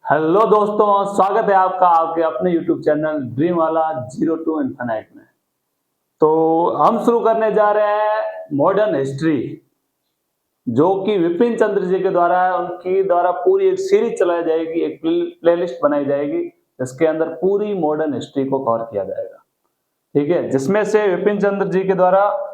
Hello दोस्तों, स्वागत है आपका आपके अपने यूट्यूब चैनल ड्रीम वाला जीरो टू इन्फिनाइट में। तो हम शुरू करने जा रहे हैं मॉडर्न हिस्ट्री, जो कि विपिन चंद्र जी के द्वारा है। उनकी द्वारा पूरी एक सीरीज चलाई जाएगी, एक प्लेलिस्ट बनाई जाएगी, जिसके अंदर पूरी मॉडर्न हिस्ट्री को कवर किया जाएगा। ठीक है, जिसमें से विपिन चंद्र जी के द्वारा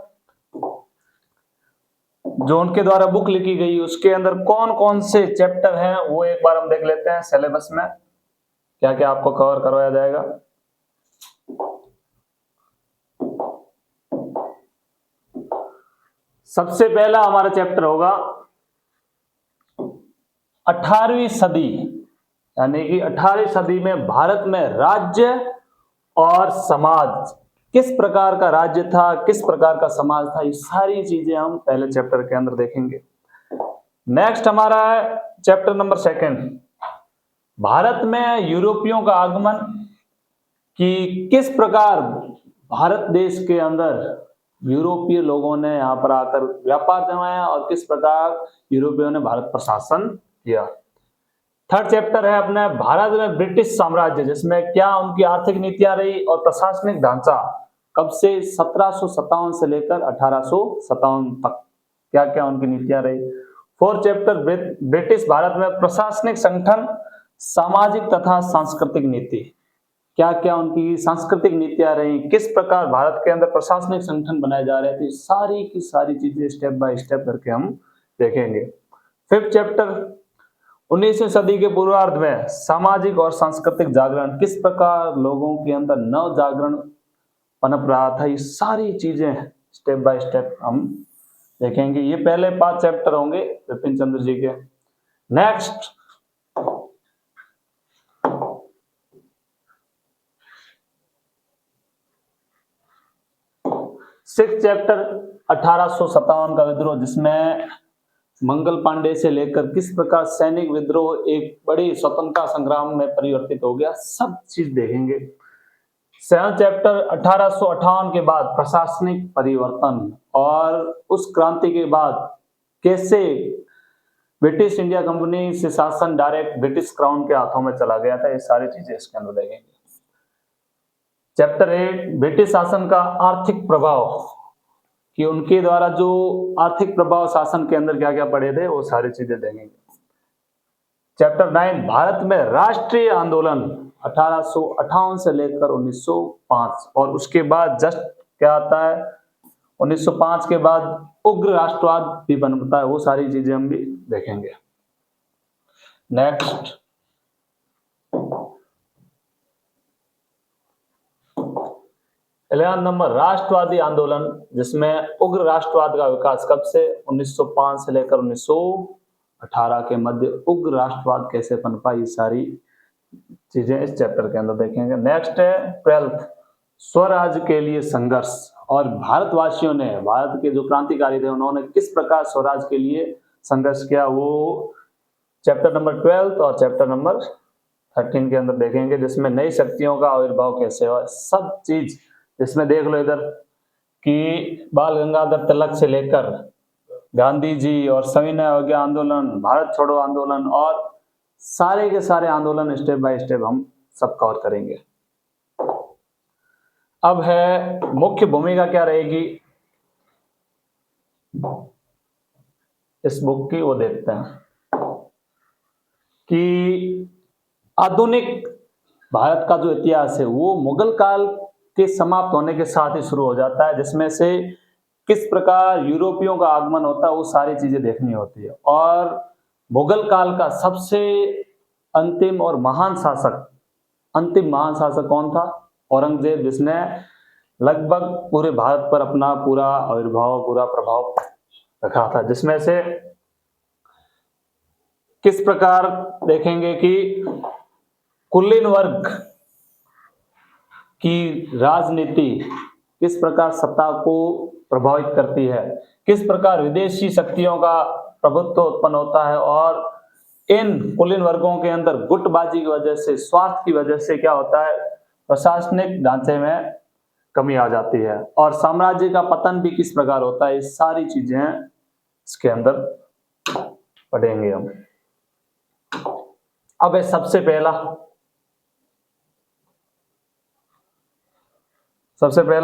जो उनके द्वारा बुक लिखी गई उसके अंदर कौन कौन से चैप्टर हैं वो एक बार हम देख लेते हैं। सिलेबस में क्या क्या आपको कवर करवाया जाएगा। सबसे पहला हमारा चैप्टर होगा 18वीं सदी, यानी कि 18वीं सदी में भारत में राज्य और समाज, किस प्रकार का राज्य था, किस प्रकार का समाज था, ये सारी चीजें हम पहले चैप्टर के अंदर देखेंगे। नेक्स्ट हमारा है चैप्टर नंबर 2, भारत में यूरोपियों का आगमन, कि किस प्रकार भारत देश के अंदर यूरोपीय लोगों ने यहाँ पर आकर व्यापार जमाया और किस प्रकार यूरोपियों ने भारत पर शासन किया। थर्ड चैप्टर है अपने भारत में ब्रिटिश साम्राज्य, जिसमें क्या उनकी आर्थिक नीतियां रही और प्रशासनिक ढांचा कब से 1757 से लेकर 1857 तक क्या क्या उनकी नीतियां रही। फोर्थ चैप्टर ब्रिटिश भारत में प्रशासनिक संगठन, सामाजिक तथा सांस्कृतिक नीति, क्या क्या उनकी सांस्कृतिक नीतियां रही, किस प्रकार भारत के अंदर प्रशासनिक संगठन बनाए जा रहे थे, सारी की सारी चीजें स्टेप बाय स्टेप करके हम देखेंगे। फिफ्थ चैप्टर 19वीं सदी के पूर्वार्ध में सामाजिक और सांस्कृतिक जागरण, किस प्रकार लोगों के अंदर नव जागरण पनप रहा था, ये सारी चीजें स्टेप बाय स्टेप हम देखेंगे। ये पहले 5 चैप्टर होंगे विपिन चंद्र जी के। नेक्स्ट 6 चैप्टर 1857 का विद्रोह, जिसमें मंगल पांडे से लेकर किस प्रकार सैनिक विद्रोह एक बड़ी स्वतंत्रता संग्राम में परिवर्तित हो गया, सब चीज देखेंगे। 7 चैप्टर 1858 के बाद प्रशासनिक परिवर्तन और उस क्रांति के बाद कैसे ब्रिटिश इंडिया कंपनी से शासन डायरेक्ट ब्रिटिश क्राउन के हाथों में चला गया था, ये सारी चीजें इसके अंदर देखेंगे। चैप्टर 8 ब्रिटिश शासन का आर्थिक प्रभाव, कि उनके द्वारा जो आर्थिक प्रभाव शासन के अंदर क्या क्या पड़े थे वो सारी चीजें देखेंगे। चैप्टर 9 भारत में राष्ट्रीय आंदोलन 1858 से लेकर 1905, और उसके बाद जस्ट क्या आता है 1905 के बाद उग्र राष्ट्रवाद भी बनता है, वो सारी चीजें हम भी देखेंगे। नेक्स्ट 11 नंबर राष्ट्रवादी आंदोलन, जिसमें उग्र राष्ट्रवाद का विकास कब से 1905 से लेकर 1918 के मध्य उग्र राष्ट्रवाद कैसे पनपा, ये सारी चीजें इस चैप्टर के अंदर देखेंगे। नेक्स्ट है 12th स्वराज के लिए संघर्ष, और भारतवासियों ने, भारत के जो क्रांतिकारी थे उन्होंने किस प्रकार स्वराज के लिए संघर्ष किया, वो चैप्टर नंबर 12 और चैप्टर नंबर 13 के अंदर देखेंगे, जिसमें नई शक्तियों का आविर्भाव कैसे हुआ, सब चीज जिसमें देख लो इधर कि बाल गंगाधर तिलक से लेकर गांधी जी और सविनय अवज्ञा आंदोलन, भारत छोड़ो आंदोलन और सारे के सारे आंदोलन स्टेप बाय स्टेप हम सब कवर करेंगे। अब है मुख्य भूमिका क्या रहेगी इस बुक की, वो देखते हैं कि आधुनिक भारत का जो इतिहास है वो मुगल काल के समाप्त होने के साथ ही शुरू हो जाता है, जिसमें से किस प्रकार यूरोपियों का आगमन होता है वो सारी चीजें देखनी होती है। और मुगल काल का सबसे अंतिम और महान शासक, अंतिम महान शासक कौन था? औरंगजेब, जिसने लगभग पूरे भारत पर अपना पूरा आविर्भाव, पूरा प्रभाव रखा था, जिसमें से किस प्रकार देखेंगे कि कुलीन वर्ग की राजनीति किस प्रकार सत्ता को प्रभावित करती है, किस प्रकार विदेशी शक्तियों का प्रभुत्व उत्पन्न होता है, और इन कुलीन वर्गों के अंदर गुटबाजी की वजह से, स्वार्थ की वजह से क्या होता है, प्रशासनिक ढांचे में कमी आ जाती है, और साम्राज्य का पतन भी किस प्रकार होता है, ये सारी चीजें इसके अंदर पढ़ेंगे हम। अब है सबसे पहला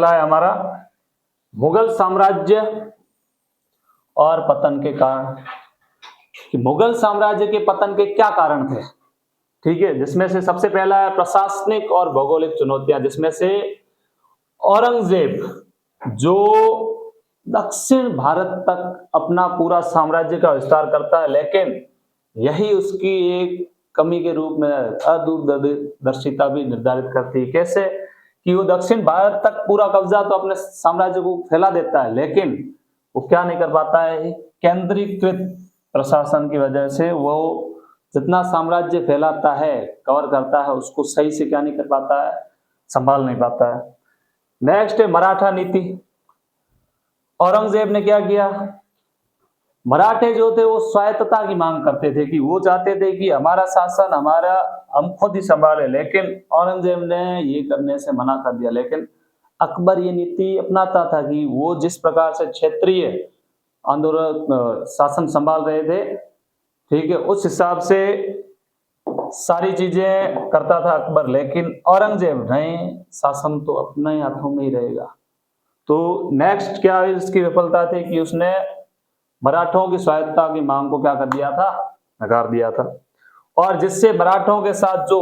है हमारा मुगल साम्राज्य और पतन के कारण। कि मुगल साम्राज्य के पतन के क्या कारण थे, ठीक है। जिसमें से सबसे पहला है प्रशासनिक और भौगोलिक चुनौतियां, जिसमें से औरंगजेब जो दक्षिण भारत तक अपना पूरा साम्राज्य का विस्तार करता है, लेकिन यही उसकी एक कमी के रूप में अदूरदर्शिता भी निर्धारित करती है। कैसे कि वो दक्षिण भारत तक पूरा कब्जा तो अपने साम्राज्य को फैला देता है, लेकिन वो क्या नहीं कर पाता है, केंद्रीकृत प्रशासन की वजह से वो जितना साम्राज्य फैलाता है, कवर करता है, उसको सही से क्या नहीं कर पाता है, संभाल नहीं पाता है। नेक्स्ट है मराठा नीति। औरंगजेब ने क्या किया, मराठे जो थे वो स्वायत्तता की मांग करते थे, कि वो चाहते थे कि हमारा शासन हम खुद ही संभाले, लेकिन औरंगजेब ने ये करने से मना कर दिया। लेकिन अकबर ये नीति अपनाता था कि वो जिस प्रकार से क्षेत्रीय आंदोलन शासन संभाल रहे थे, ठीक है, उस हिसाब से सारी चीजें करता था अकबर, लेकिन औरंगजेब नहीं, शासन तो अपने हाथों में ही रहेगा। तो नेक्स्ट क्या इसकी विफलता थी कि उसने मराठों की स्वायत्तता की मांग को क्या कर दिया था, नकार दिया था, और जिससे मराठों के साथ जो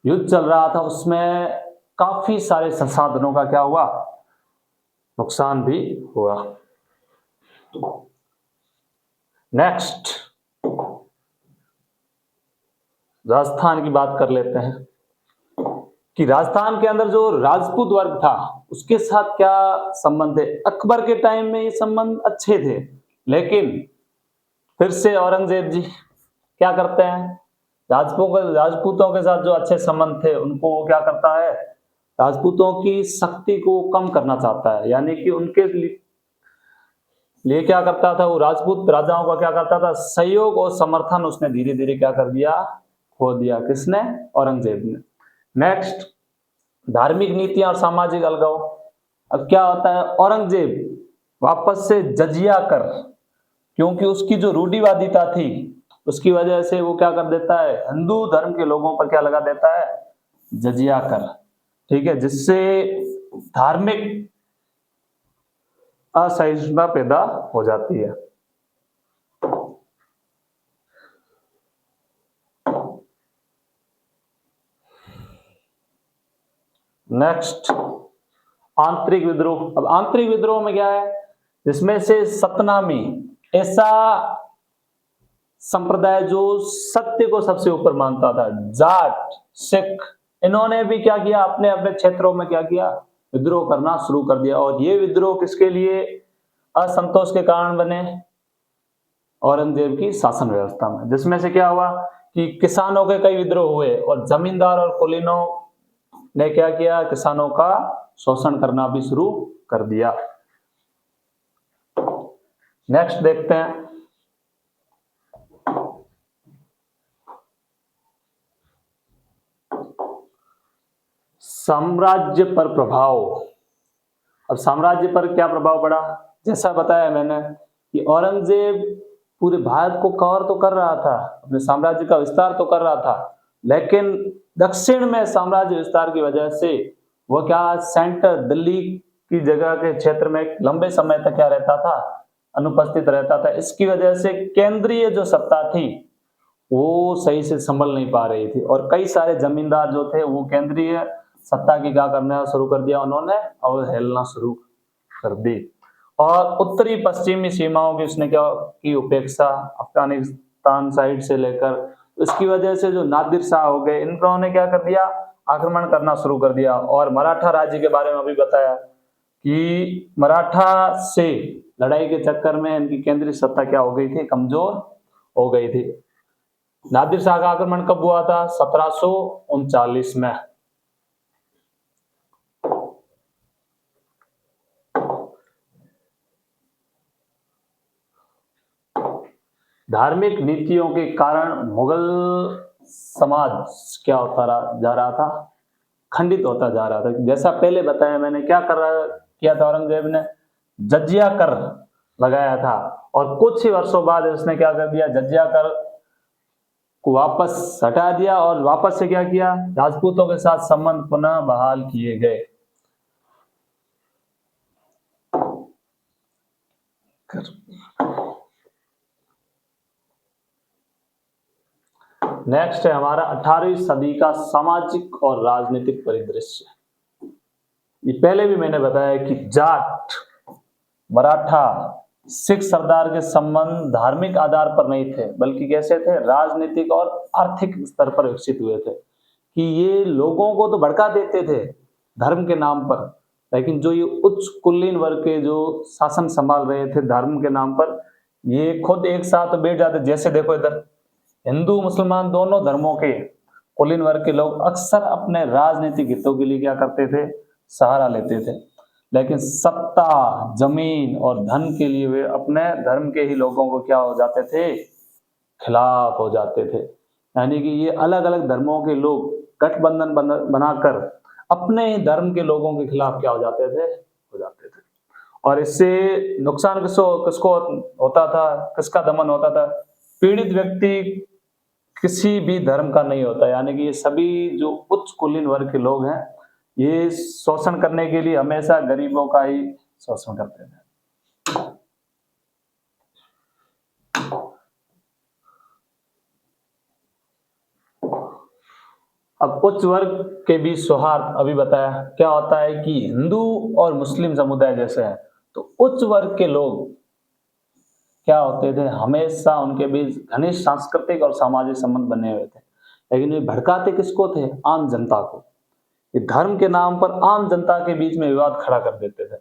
युद्ध चल रहा था उसमें काफी सारे संसाधनों का क्या हुआ, नुकसान भी हुआ। नेक्स्ट राजस्थान की बात कर लेते हैं कि राजस्थान के अंदर जो राजपूत वर्ग था उसके साथ क्या संबंध है। अकबर के टाइम में ये संबंध अच्छे थे, लेकिन फिर से औरंगजेब जी क्या करते हैं, राजपूतों के साथ जो अच्छे संबंध थे उनको वो क्या करता है, राजपूतों की शक्ति को कम करना चाहता है, यानी कि उनके लिए क्या करता था, वो राजपूत राजाओं का क्या करता था, सहयोग और समर्थन उसने धीरे धीरे क्या कर दिया, खो दिया। किसने, औरंगजेब ने। नेक्स्ट धार्मिक नीतियां और सामाजिक अलगाव। अब क्या होता है, औरंगजेब वापस से जजिया कर, क्योंकि उसकी जो रूढ़िवादिता थी उसकी वजह से वो क्या कर देता है, हिंदू धर्म के लोगों पर क्या लगा देता है, जजिया कर, ठीक है, जिससे धार्मिक असहिष्णुता पैदा हो जाती है। नेक्स्ट आंतरिक विद्रोह। अब आंतरिक विद्रोह में क्या है, जिसमें से सतनामी ऐसा संप्रदाय जो सत्य को सबसे ऊपर मानता था, जाट, सिख, इन्होंने भी क्या किया, अपने अपने क्षेत्रों में क्या किया, विद्रोह करना शुरू कर दिया। और ये विद्रोह किसके लिए असंतोष के कारण बने, औरंगजेब की शासन व्यवस्था में। जिसमें से क्या हुआ कि किसानों के कई विद्रोह हुए और जमींदार और कुलीनों ने क्या किया, किसानों का शोषण करना भी शुरू कर दिया। नेक्स्ट देखते हैं साम्राज्य पर प्रभाव। अब साम्राज्य पर क्या प्रभाव पड़ा, जैसा बताया मैंने कि औरंगजेब पूरे भारत को कवर तो कर रहा था, अपने साम्राज्य का विस्तार तो कर रहा था, लेकिन दक्षिण में साम्राज्य विस्तार की वजह से वह क्या, सेंटर दिल्ली की जगह के क्षेत्र में लंबे समय तक क्या रहता था, अनुपस्थित रहता था। इसकी वजह से केंद्रीय जो सत्ता थी वो सही से संभल नहीं पा रही थी, और कई सारे जमींदार जो थे वो केंद्रीय सत्ता की क्या करना शुरू कर दिया, उन्होंने अवहेलना शुरू कर दी। और उत्तरी पश्चिमी सीमाओं की उसने क्या की, उपेक्षा, अफगानिस्तान साइड से लेकर, इसकी वजह से जो नादिर शाह हो गए, इन्होंने क्या कर दिया, आक्रमण करना शुरू कर दिया। और मराठा राज्य के बारे में अभी बताया कि मराठा से लड़ाई के चक्कर में इनकी केंद्रीय सत्ता क्या हो गई थी, कमजोर हो गई थी। नादिर शाह का आक्रमण कब हुआ था, 1739 में। धार्मिक नीतियों के कारण मुगल समाज क्या होता जा रहा था, खंडित होता जा रहा था। जैसा पहले बताया मैंने, क्या किया था औरंगजेब ने, जजिया कर लगाया था। और कुछ ही वर्षों बाद उसने क्या कर दिया, जजिया कर को वापस हटा दिया और वापस से क्या किया, राजपूतों के साथ संबंध पुनः बहाल किए गए। नेक्स्ट है हमारा 18वीं सदी का सामाजिक और राजनीतिक परिदृश्य। ये पहले भी मैंने बताया कि जाट, मराठा, सिख सरदार के संबंध धार्मिक आधार पर नहीं थे, बल्कि कैसे थे, राजनीतिक और आर्थिक स्तर पर विकसित हुए थे। कि ये लोगों को तो भड़का देते थे धर्म के नाम पर, लेकिन जो ये उच्च कुलीन वर्ग के जो शासन संभाल रहे थे धर्म के नाम पर, ये खुद एक साथ बैठ जाते। जैसे देखो इधर हिंदू मुसलमान दोनों धर्मों के कुलीन वर्ग के लोग अक्सर अपने राजनीतिक हितों के लिए क्या करते थे, सहारा लेते थे। लेकिन सत्ता, जमीन और धन के लिए वे अपने धर्म के ही लोगों को क्या हो जाते थे, खिलाफ हो जाते थे। यानी कि ये अलग अलग धर्मों के लोग गठबंधन बनाकर अपने ही धर्म के लोगों के खिलाफ क्या हो जाते थे। और इससे नुकसान किसको किसको होता था, किसका दमन होता था, पीड़ित व्यक्ति किसी भी धर्म का नहीं होता। यानी कि ये सभी जो उच्च कुलीन वर्ग के लोग हैं, ये शोषण करने के लिए हमेशा गरीबों का ही शोषण करते थे। अब उच्च वर्ग के बीच सौहार्द अभी बताया। क्या होता है कि हिंदू और मुस्लिम समुदाय जैसे हैं, तो उच्च वर्ग के लोग क्या होते थे, हमेशा उनके बीच घनिष्ठ सांस्कृतिक और सामाजिक संबंध बने हुए थे। लेकिन ये भड़काते किसको थे, आम जनता को। ये धर्म के नाम पर आम जनता के बीच में विवाद खड़ा कर देते थे।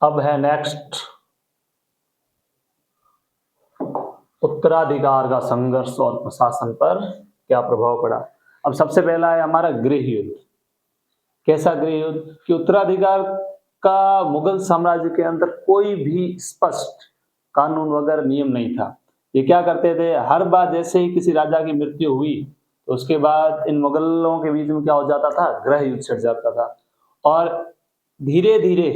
अब है नेक्स्ट, उत्तराधिकार का संघर्ष और प्रशासन पर क्या प्रभाव पड़ा। अब सबसे पहला है हमारा गृह युद्ध। कैसा गृह युद्ध, कि उत्तराधिकार का मुगल साम्राज्य के अंदर कोई भी स्पष्ट कानून वगैरह नियम नहीं था। ये क्या करते थे, हर बार जैसे ही किसी राजा की मृत्यु हुई तो उसके बाद इन मुगलों के बीच में क्या हो जाता था, गृह युद्ध छिड़ जाता था। और धीरे धीरे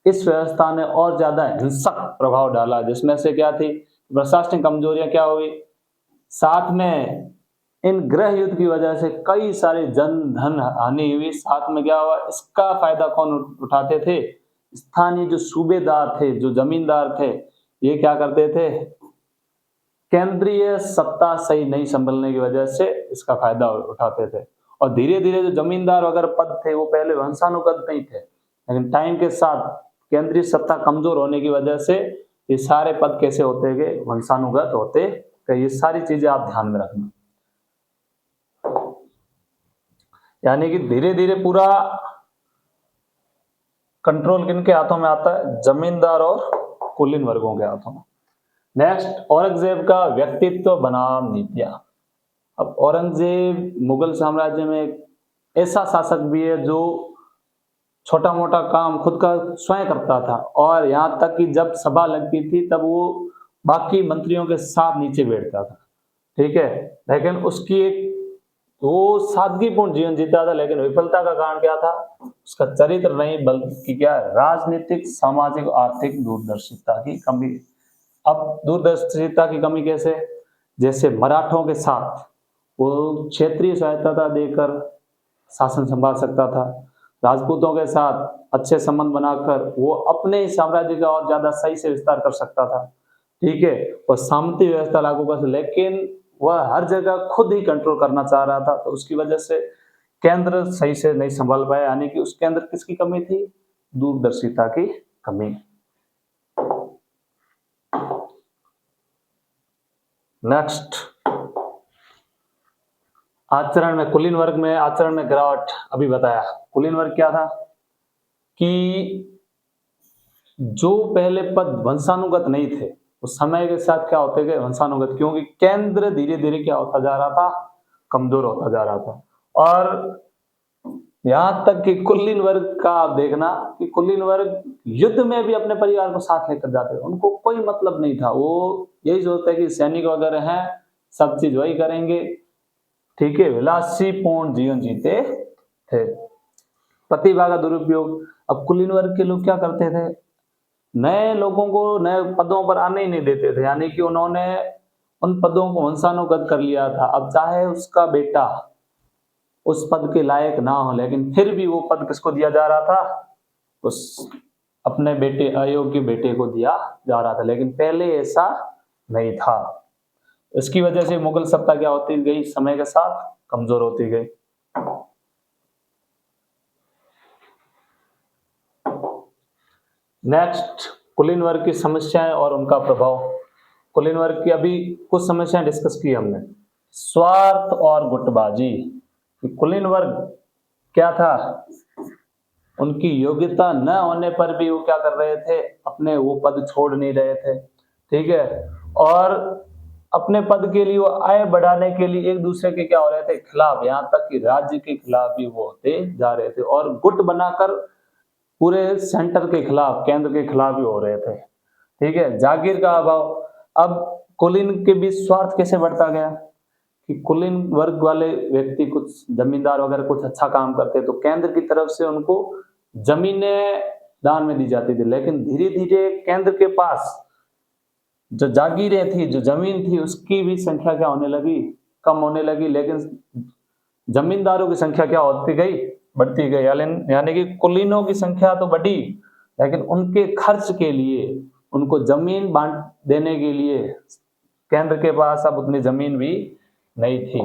इस व्यवस्था ने और ज्यादा हिंसक प्रभाव डाला, जिसमें से क्या थी, प्रशासनिक कमजोरियां क्या हुई, साथ में इन गृह युद्ध की वजह से कई सारे जन धन हानि हुई। साथ में क्या हुआ, इसका फायदा कौन उठाते थे, स्थानीय जो सूबेदार थे, जो जमींदार थे, ये क्या करते थे, केंद्रीय सत्ता सही नहीं संभलने की वजह से इसका फायदा उठाते थे। और धीरे धीरे जो जमींदार वगैरह पद थे वो पहले वंशानुगत नहीं थे, लेकिन टाइम के साथ केंद्रीय सत्ता कमजोर होने की वजह से ये सारे पद कैसे होते गए, वंशानुगत होते गए। ये सारी चीजें आप ध्यान में रखना। यानी कि धीरे धीरे पूरा कंट्रोल किनके हाथों में आता है, जमींदार और कुलीन वर्गों के हाथों में। नेक्स्ट, औरंगजेब का व्यक्तित्व बनाम नीतियां। अब औरंगजेब मुगल साम्राज्य में एक ऐसा शासक भी है जो छोटा मोटा काम खुद का स्वयं करता था, और यहाँ तक कि जब सभा लगती थी तब वो बाकी मंत्रियों के साथ नीचे बैठता था। ठीक है, लेकिन उसकी एक वो सादगीपूर्ण जीवन जीता था, लेकिन विफलता का कारण क्या था, उसका चरित्र नहीं बल्कि क्या, राजनीतिक, सामाजिक, आर्थिक दूरदर्शिता की कमी। अब दूरदर्शिता की कमी कैसे, जैसे मराठों के साथ वो क्षेत्रीय सहायता देकर शासन संभाल सकता था, राजपूतों के साथ अच्छे संबंध बनाकर वो अपने साम्राज्य का और ज्यादा सही से विस्तार कर सकता था। ठीक है, और सामंती व्यवस्था लागू कर, लेकिन वह हर जगह खुद ही कंट्रोल करना चाह रहा था, तो उसकी वजह से केंद्र सही से नहीं संभाल पाया। यानी कि उसके अंदर किसकी कमी थी, दूरदर्शिता की कमी। नेक्स्ट, आचरण में, कुलीन वर्ग में आचरण में गिरावट अभी बताया। कुलीन वर्ग क्या था कि जो पहले पद वंशानुगत नहीं थे, उस समय के साथ क्या होते गए, वंशानुगत, क्योंकि केंद्र धीरे धीरे क्या होता जा रहा था, कमजोर होता जा रहा था। और यहां तक कि कुलीन वर्ग का आप देखना कि कुलीन वर्ग युद्ध में भी अपने परिवार को साथ लेकर जाते थे, उनको कोई मतलब नहीं था, वो यही सोचते कि सैनिक वगैरह हैं, सब चीज वही करेंगे। ठीक है, विलासीपूर्ण जीवन जीते थे। प्रतिभा का दुरुपयोग। अब कुलीन वर्ग के लोग क्या करते थे, नए लोगों को नए पदों पर आने ही नहीं देते थे, यानी कि उन्होंने उन पदों को वंशानुगत कर लिया था। अब चाहे उसका बेटा उस पद के लायक ना हो, लेकिन फिर भी वो पद किसको दिया जा रहा था, उस अपने बेटे अयोग्य बेटे को दिया जा रहा था, लेकिन पहले ऐसा नहीं था। इसकी वजह से मुगल सत्ता क्या होती गई, समय के साथ कमजोर होती गई। नेक्स्ट, कुलीन वर्ग की समस्याएं और उनका प्रभाव। कुलीन वर्ग की अभी कुछ समस्याएं डिस्कस की हमने। स्वार्थ और गुटबाजी। कुलीन वर्ग क्या था, उनकी योग्यता न होने पर भी वो क्या कर रहे थे, अपने वो पद छोड़ नहीं रहे थे, ठीक है, और अपने पद के लिए वो आय बढ़ाने के लिए एक दूसरे के क्या हो रहे थे, खिलाफ, यहाँ तक कि राज्य के खिलाफ भी वो होते जा रहे थे, और गुट बनाकर पूरे सेंटर के खिलाफ, केंद्र के खिलाफ भी हो रहे थे, ठीक है। जागीर का अभाव। अब कुलीन के बीच स्वार्थ कैसे बढ़ता गया कि कुलीन वर्ग वाले व्यक्ति, कुछ जमींदार वगैरह कुछ अच्छा काम करते तो केंद्र की तरफ से उनको जमीनें दान में दी जाती थी, लेकिन धीरे धीरे केंद्र के पास जो जागीरें थी, जो जमीन थी, उसकी भी संख्या क्या होने लगी, कम होने लगी, लेकिन जमींदारों की संख्या क्या होती गई, बढ़ती गई। यानी कि कुलीनों की संख्या तो बढ़ी, लेकिन उनके खर्च के लिए, उनको जमीन बांट देने के लिए केंद्र के पास अब उतनी जमीन भी नहीं थी।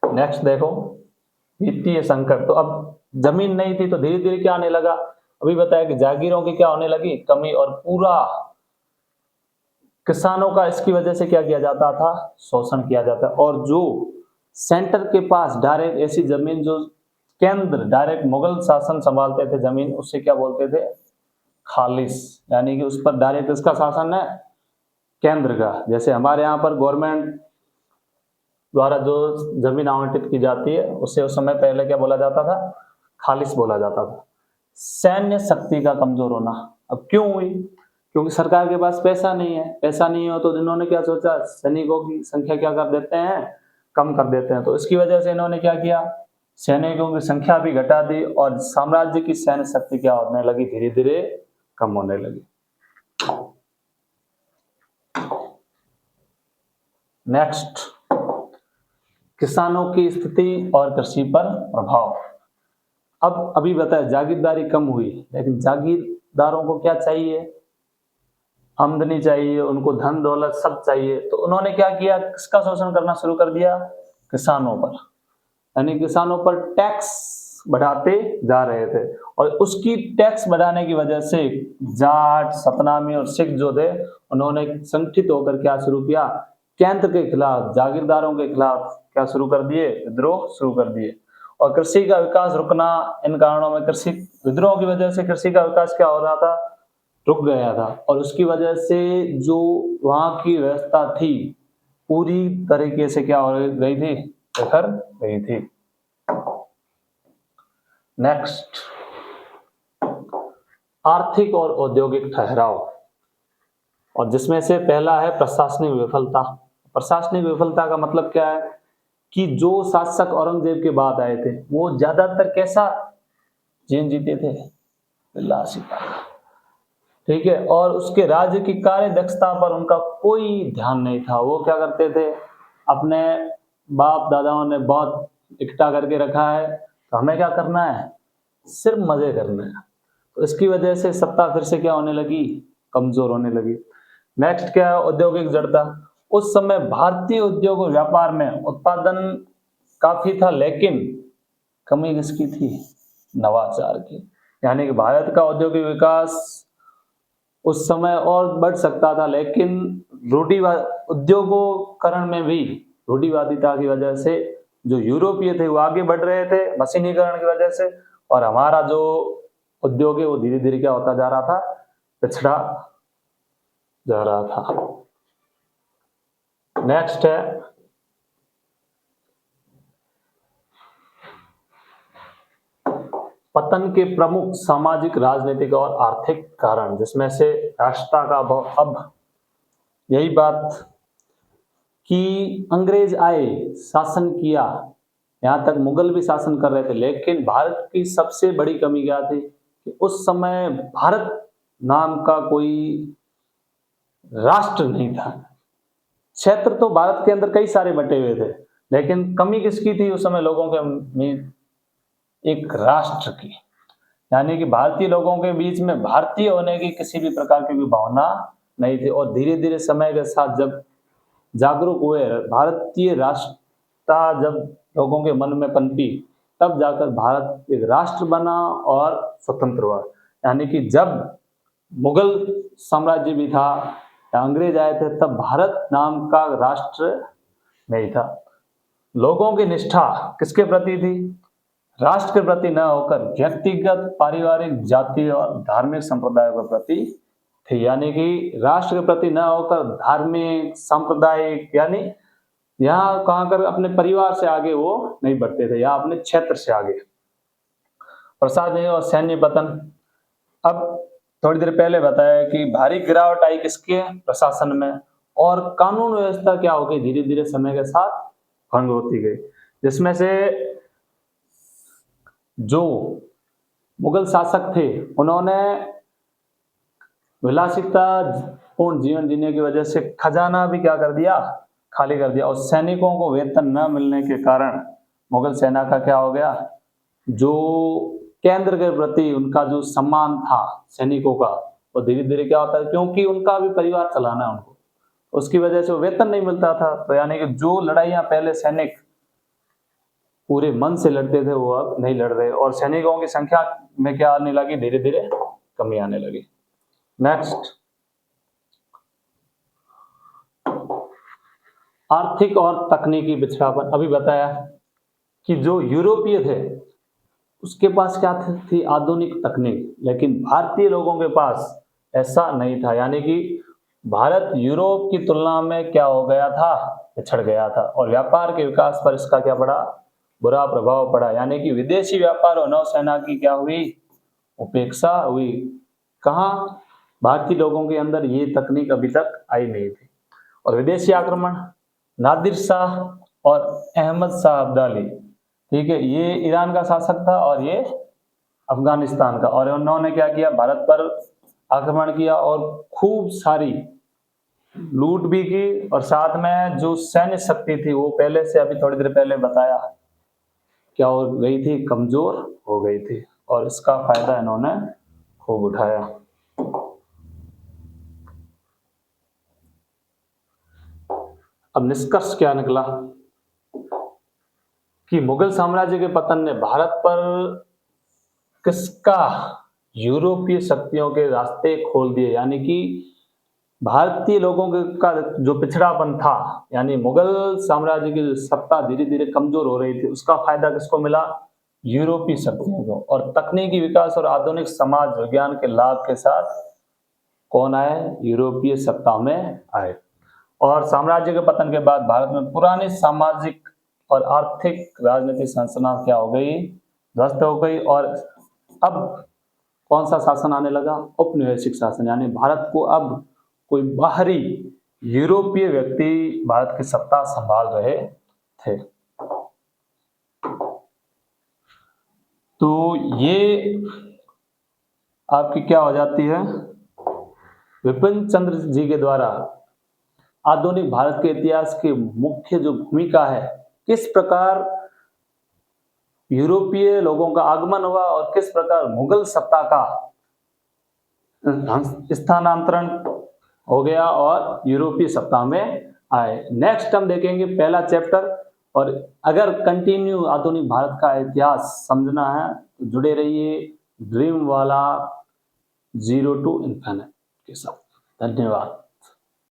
नेक्स्ट देखो, वित्तीय संकट। तो अब जमीन नहीं थी तो धीरे धीरे क्या आने लगा, अभी बताया कि जागीरों की क्या होने लगी, कमी, और पूरा किसानों का इसकी वजह से क्या किया जाता था, शोषण किया जाता। और जो सेंटर के पास डायरेक्ट ऐसी जमीन, जो केंद्र डायरेक्ट मुगल शासन संभालते थे जमीन, उससे क्या बोलते थे, खालिस, यानी कि उस पर डायरेक्ट इसका शासन है केंद्र का। जैसे हमारे यहाँ पर गवर्नमेंट द्वारा जो जमीन आवंटित की जाती है, उससे उस समय पहले क्या बोला जाता था, खालिस बोला जाता था। सैन्य शक्ति का कमजोर होना। अब क्यों हुई, क्योंकि सरकार के पास पैसा नहीं है, पैसा नहीं हो तो इन्होंने क्या सोचा, सैनिकों की संख्या क्या कर देते हैं, कम कर देते हैं। तो इसकी वजह से इन्होंने क्या किया, सैनिकों की संख्या भी घटा दी, और साम्राज्य की सैन्य शक्ति क्या होने लगी, धीरे धीरे कम होने लगी। नेक्स्ट, किसानों की स्थिति और कृषि पर प्रभाव। अब अभी बताया जागीरदारी कम हुई, लेकिन जागीरदारों को क्या चाहिए, आमदनी चाहिए, उनको धन दौलत सब चाहिए। तो उन्होंने क्या किया, किसका शोषण करना शुरू कर दिया, किसानों पर, यानी किसानों पर टैक्स बढ़ाते जा रहे थे। और उसकी टैक्स बढ़ाने की वजह से जाट, सतनामी और सिख जो थे, उन्होंने संगठित होकर क्या शुरू किया, केंद्र के खिलाफ, जागीरदारों के खिलाफ क्या शुरू कर दिए, विद्रोह शुरू कर दिए। और कृषि का विकास रुकना, इन कारणों में, कृषि विद्रोह की वजह से कृषि का विकास क्या हो रहा था, रुक गया था, और उसकी वजह से जो वहां की व्यवस्था थी पूरी तरीके से क्या हो गई थी, बिखर गई थी। नेक्स्ट, आर्थिक और औद्योगिक ठहराव, और जिसमें से पहला है प्रशासनिक विफलता। प्रशासनिक विफलता का मतलब क्या है कि जो शासक औरंगजेब के बाद आए थे, वो ज्यादातर कैसा जीवन जीते थे, विलासिता, ठीक है, और उसके राज्य की कार्य दक्षता पर उनका कोई ध्यान नहीं था। वो क्या करते थे, अपने बाप दादाओं ने बहुत इकट्ठा करके रखा है, तो हमें क्या करना है, सिर्फ मजे करने हैं। तो इसकी वजह से सत्ता फिर से क्या होने लगी, कमजोर होने लगी। नेक्स्ट क्या है, औद्योगिक जड़ता। उस समय भारतीय उद्योग और व्यापार में उत्पादन काफी था, लेकिन कमी किसकी थी, नवाचार की। यानी कि भारत का औद्योगिक विकास उस समय और बढ़ सकता था, लेकिन रूढ़िवाद उद्योगोकरण में भी रूढ़िवादिता की वजह से जो यूरोपीय थे वो आगे बढ़ रहे थे मशीनीकरण की वजह से, और हमारा जो उद्योग है वो धीरे धीरे क्या होता जा रहा था, पिछड़ा जा रहा था। नेक्स्ट है पतन के प्रमुख सामाजिक, राजनीतिक और आर्थिक कारण, जिसमें से राष्ट्रता का अभाव। अब यही बात कि अंग्रेज आए, शासन किया, यहाँ तक मुगल भी शासन कर रहे थे, लेकिन भारत की सबसे बड़ी कमी क्या थी कि उस समय भारत नाम का कोई राष्ट्र नहीं था। क्षेत्र तो भारत के अंदर कई सारे बटे हुए थे, लेकिन कमी किसकी थी उस समय लोगों के में? एक राष्ट्र की। यानी कि भारतीय लोगों के बीच में भारतीय होने की किसी भी प्रकार की भी भावना नहीं थी। और धीरे धीरे समय के साथ जब जागरूक हुए, भारतीय राष्ट्रता जब लोगों के मन में पनपी, तब जाकर भारत एक राष्ट्र बना और स्वतंत्र हुआ। यानी कि जब मुगल साम्राज्य भी था या अंग्रेज आए थे, तब भारत नाम का राष्ट्र नहीं था। लोगों की निष्ठा किसके प्रति थी? राष्ट्र के प्रति न होकर व्यक्तिगत, पारिवारिक, जातीय और धार्मिक संप्रदायों के प्रति थी। यानी कि राष्ट्र के प्रति न होकर धार्मिक, सांप्रदायिक, यानी यहाँ कहाँ कर अपने परिवार से आगे वो नहीं बढ़ते थे, या अपने क्षेत्र से आगे। प्रसाद और सैन्य पतन। अब थोड़ी देर पहले बताया कि भारी गिरावट आई किसके? प्रशासन में। और कानून व्यवस्था क्या हो गई? धीरे धीरे समय के साथ भंग होती गई, जिसमें से जो मुगल शासक थे उन्होंने विलासिता पूर्ण जीवन जीने की वजह से खजाना भी क्या कर दिया? खाली कर दिया। और सैनिकों को वेतन न मिलने के कारण मुगल सेना का क्या हो गया? जो केंद्र के प्रति उनका जो सम्मान था सैनिकों का, वो धीरे धीरे क्या होता है, क्योंकि उनका भी परिवार चलाना है उनको, उसकी वजह से वेतन नहीं मिलता था। तो यानी कि जो लड़ाइयां पहले सैनिक पूरे मन से लड़ते थे, वो अब नहीं लड़ रहे, और सैनिकों की संख्या में क्या आने लगी? धीरे धीरे कमी आने लगी। नेक्स्ट, आर्थिक और तकनीकी पिछड़ापन। अभी बताया कि जो यूरोपीय थे उसके पास क्या थी? आधुनिक तकनीक, लेकिन भारतीय लोगों के पास ऐसा नहीं था। यानी कि भारत यूरोप की तुलना में क्या हो गया था? पिछड़ गया था। और व्यापार के विकास पर इसका क्या पड़ा? बुरा प्रभाव पड़ा। यानी कि विदेशी व्यापार और नौसेना की क्या हुई? उपेक्षा हुई। कहाँ? भारतीय लोगों के अंदर ये तकनीक अभी तक आई नहीं थी। और विदेशी आक्रमण, नादिर शाह और अहमद शाह अब्दाली, ठीक है, ये ईरान का शासक था और ये अफगानिस्तान का, और उन्होंने क्या किया? भारत पर आक्रमण किया और खूब सारी लूट भी की, और साथ में जो सैन्य शक्ति थी वो पहले से, अभी थोड़ी देर पहले बताया, क्या हो गई थी? कमजोर हो गई थी। और इसका फायदा इन्होंने खूब उठाया। अब निष्कर्ष क्या निकला कि मुगल साम्राज्य के पतन ने भारत पर किसका? यूरोपीय शक्तियों के रास्ते खोल दिए। यानी कि भारतीय लोगों का जो पिछड़ापन था, यानी मुगल साम्राज्य की सत्ता धीरे धीरे कमजोर हो रही थी, उसका फायदा किसको मिला? यूरोपीय शक्तियों को। और तकनीकी विकास और आधुनिक समाज विज्ञान के लाभ के साथ कौन आए? यूरोपीय सत्ता में आए। और साम्राज्य के पतन के बाद भारत में पुरानी सामाजिक और आर्थिक राजनीतिक संरचना क्या हो गई? ध्वस्त हो गई। और अब कौन सा शासन आने लगा? औपनिवेशिक शासन। यानी भारत को अब कोई बाहरी यूरोपीय व्यक्ति भारत की सत्ता संभाल रहे थे। तो ये आपकी क्या हो जाती है? विपिन चंद्र जी के द्वारा आधुनिक भारत के इतिहास की मुख्य जो भूमिका है, किस प्रकार यूरोपीय लोगों का आगमन हुआ और किस प्रकार मुगल सत्ता का स्थानांतरण हो गया और यूरोपीय सत्ता में आए। नेक्स्ट हम देखेंगे पहला चैप्टर। और अगर कंटिन्यू आधुनिक भारत का इतिहास समझना है तो जुड़े रहिए ड्रीम वाला 0 to Infinite के साथ। धन्यवाद।